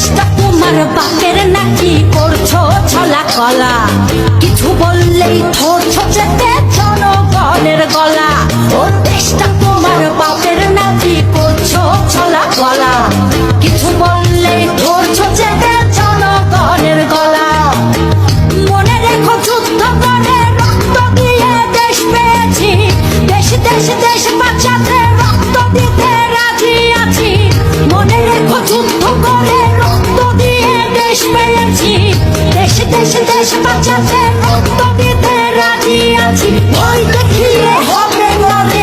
দেশটা তোমার বাপের নাকি করছো ছলা কলা, কিছু বললেই ধরছো চেপে জনগণের গলা। ও দেশটা তোমার বাপের নাকি করছো ছলা কলা, কিছু বললেই ধরছো চেপে জনগণের গলা। মনে রেখো যুদ্ধ করে রক্ত দিয়ে দেশ পেয়েছি, দেশ দেশ দেশ বাঁচাতে রক্ত দিতে রাজি আছি। মনে রেখো যুদ্ধ করে রক্ত দিয়ে দেশ পেয়েছি, দেশ দেশ দেশ বাঁচাতে রক্ত দিতে রাজি আছি। ভয় দেখিয়ে হবে না রে